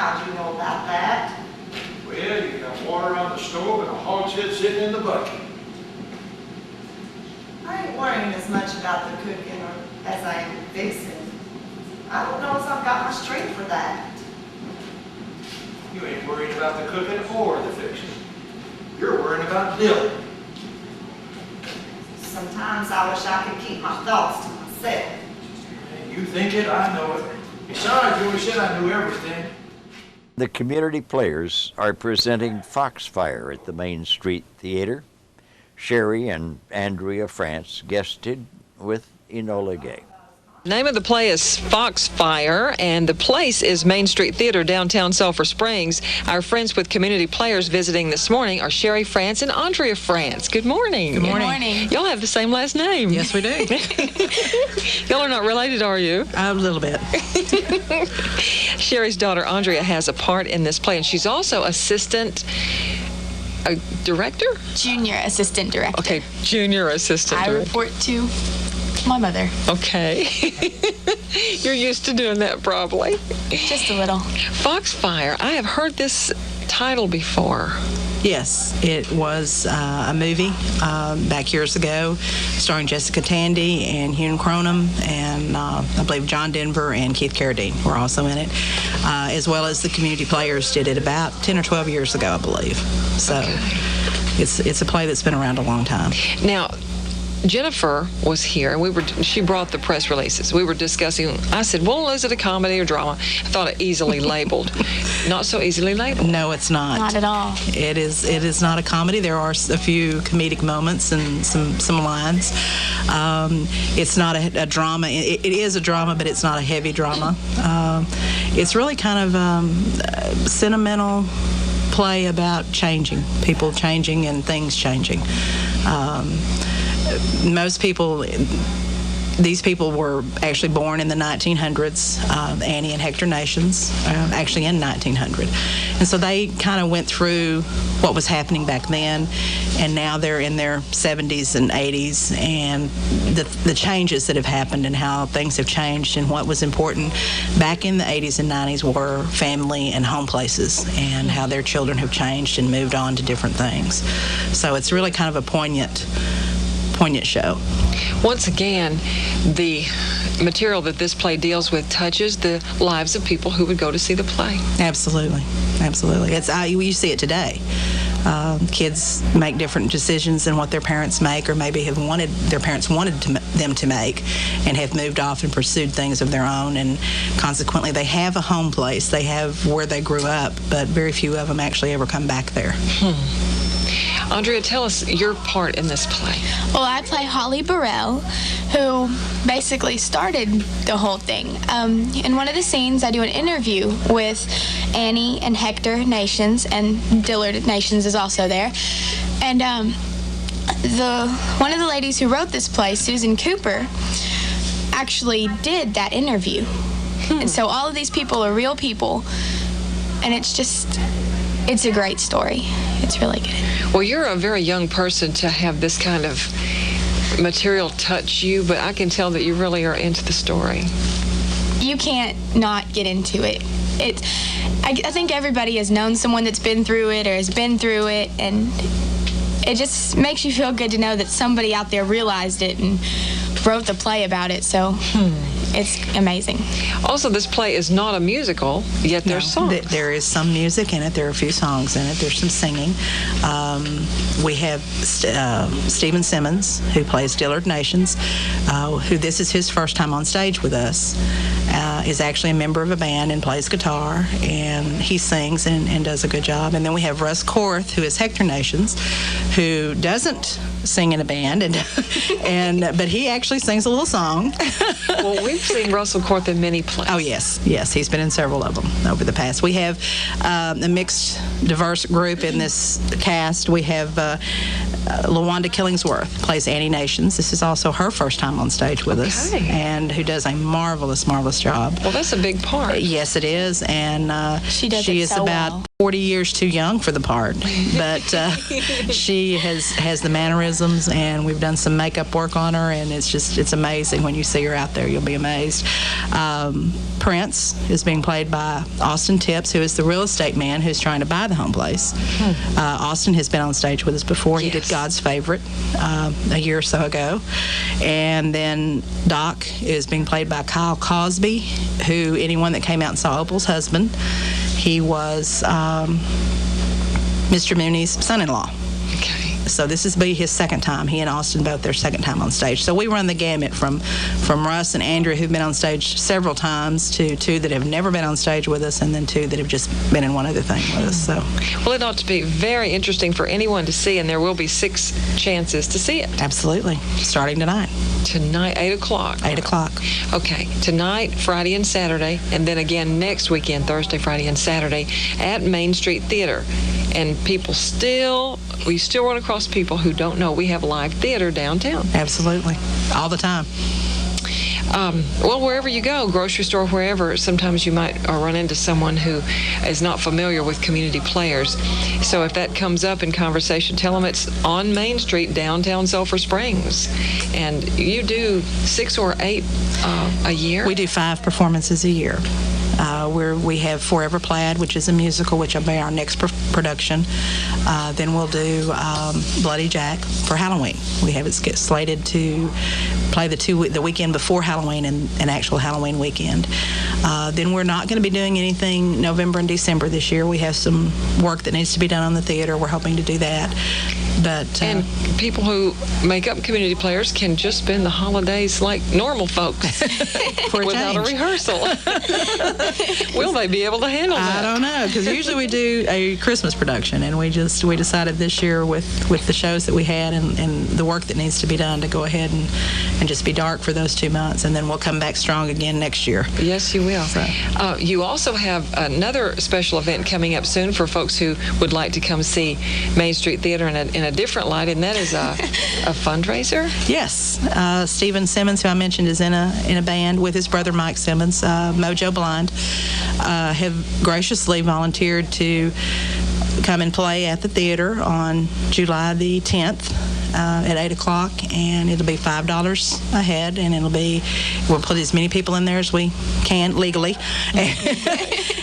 How'd you know about that? Well, you got water on the stove and a hogshead sitting in the bucket. I ain't worrying as much about the cooking as I am fixing. I don't know if I've got my strength for that. You ain't worried about the cooking or the fixing. You're worrying about Dylan. Sometimes I wish I could keep my thoughts to myself. You think it, I know it. Besides, you always said I knew everything. The community players are presenting Foxfire at the Main Street Theater. Sherry and Andrea France guested with Enola Gay. The name of the play is Foxfire, and the place is Main Street Theater, downtown Sulphur Springs. Our friends with community players visiting this morning are Sherry France and Andrea France. Good morning. Good morning. Good morning. Y'all have the same last name. Yes, we do. Y'all are not related, are you? A little bit. Sherry's daughter, Andrea, has a part in this play, and she's also assistant director? Junior assistant director. Okay, junior assistant director. I report to my mother. Okay. You're used to doing that probably. Just a little. Foxfire, I have heard this title before. Yes, it was a movie back years ago starring Jessica Tandy and Hugh Cronum, and I believe John Denver and Keith Carradine were also in it, as well as the community players did it about 10 or 12 years ago, I believe. So okay. It's a play that's been around a long time. Now, Jennifer was here, and she brought the press releases. We were discussing. I said, well, is it a comedy or drama? I thought it easily labeled. Not so easily labeled. No, it's not. Not at all. It is not a comedy. There are a few comedic moments and some lines. It's not a drama. It is a drama, but it's not a heavy drama. It's really kind of sentimental play about changing, people changing and things changing. Most people, these people were actually born in the 1900s, Annie and Hector Nations, actually in 1900. And so they kind of went through what was happening back then, and now they're in their 70s and 80s, and the changes that have happened and how things have changed, and what was important back in the 80s and 90s were family and home places, and how their children have changed and moved on to different things. So it's really kind of a poignant show. Once again, the material that this play deals with touches the lives of people who would go to see the play. Absolutely, absolutely. You see it today. Kids make different decisions than what their parents make, or maybe their parents wanted them to make, and have moved off and pursued things of their own, and consequently they have a home place, they have where they grew up, but very few of them actually ever come back there. Andrea, tell us your part in this play. Well, I play Holly Burrell, who basically started the whole thing. In one of the scenes, I do an interview with Annie and Hector Nations, and Dillard Nations is also there. And one of the ladies who wrote this play, Susan Cooper, actually did that interview. And so all of these people are real people, and it's a great story. It's really good. Well, you're a very young person to have this kind of material touch you, but I can tell that you really are into the story. You can't not get into it. I think everybody has known someone that's been through it or has been through it, and it just makes you feel good to know that somebody out there realized it and wrote the play about it. So it's amazing. Also, this play is not a musical, yet there's songs. There is some music in it. There are a few songs in it. There's some singing. We have Stephen Simmons, who plays Dillard Nations, who this is his first time on stage with us, is actually a member of a band and plays guitar, and he sings and does a good job. And then we have Russ Korth, who is Hector Nations, who doesn't sing in a band, but he actually sings a little song. Well, we've seen Russell Korth in many plays. Oh, yes, he's been in several of them over the past. We have a mixed, diverse group in this cast. We have Lawanda Killingsworth plays Annie Nations. This is also her first time on stage with us, and who does a marvelous job. Well, that's a big part. Yes, it is, and she is about well. 40 years too young for the part, but she has the mannerisms, and we've done some makeup work on her, and it's amazing. When you see her out there, you'll be amazed. Prince is being played by Austin Tips, who is the real estate man who's trying to buy the home place. Austin has been on stage with us before. He did God's Favorite a year or so ago. And then Doc is being played by Kyle Cosby, who anyone that came out and saw Opal's husband, he was Mr. Mooney's son-in-law. Okay. So this is be his second time. He and Austin both their second time on stage. So we run the gamut from Russ and Andrea, who've been on stage several times, to two that have never been on stage with us, and then two that have just been in one other thing with us. So, well, it ought to be very interesting for anyone to see, and there will be 6 chances to see it. Absolutely. Starting tonight. Tonight, 8 o'clock. 8 o'clock. Okay. Tonight, Friday and Saturday, and then again next weekend, Thursday, Friday, and Saturday at Main Street Theater. And we still run across people who don't know we have live theater downtown. Absolutely. All the time. Well, wherever you go, grocery store, wherever, sometimes you might run into someone who is not familiar with community players. So if that comes up in conversation, tell them it's on Main Street, downtown Sulphur Springs. And you do 6 or 8 a year? We do 5 performances a year. We have Forever Plaid, which is a musical, which will be our next production. Then we'll do Bloody Jack for Halloween. We have it slated to play the weekend before Halloween and an actual Halloween weekend. Then we're not going to be doing anything November and December this year. We have some work that needs to be done on the theater. We're hoping to do that. But and people who make up community players can just spend the holidays like normal folks without a rehearsal. Will they be able to handle that? I don't know, because usually we do a Christmas production, and we decided this year with the shows that we had and the work that needs to be done to go ahead and just be dark for those 2 months, and then we'll come back strong again next year. Yes, you will. So. You also have another special event coming up soon for folks who would like to come see Main Street Theater in a different light, and that is a fundraiser? Yes. Stephen Simmons, who I mentioned, is in a band with his brother Mike Simmons, Mojo Blind, have graciously volunteered to come and play at the theater on July the 10th. At 8 o'clock, and it'll be $5 a head, and we'll put as many people in there as we can legally.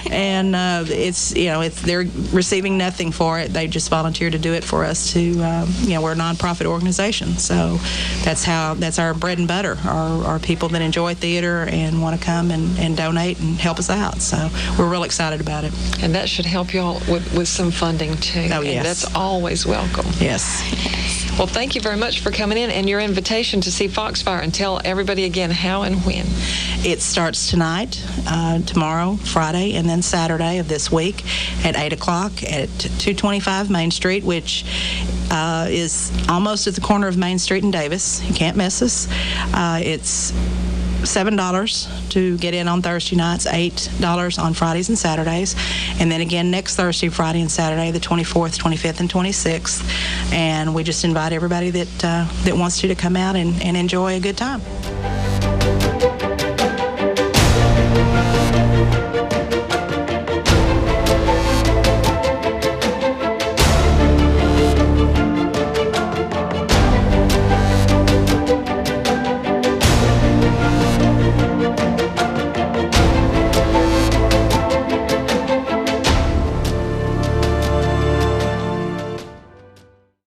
And they're receiving nothing for it. They just volunteered to do it for us we're a nonprofit organization. So that's our bread and butter, our people that enjoy theater and want to come and donate and help us out. So we're real excited about it. And that should help you all with some funding too. Oh, yes. And that's always welcome. Yes. Well, thank you very much for coming in and your invitation to see Foxfire, and tell everybody again how and when. It starts tonight, tomorrow, Friday, and then Saturday of this week at 8 o'clock at 225 Main Street, which is almost at the corner of Main Street and Davis. You can't miss us. It's $7 to get in on Thursday nights, $8 on Fridays and Saturdays, and then again next Thursday, Friday, and Saturday, the 24th, 25th, and 26th. And we just invite everybody that wants to come out and enjoy a good time.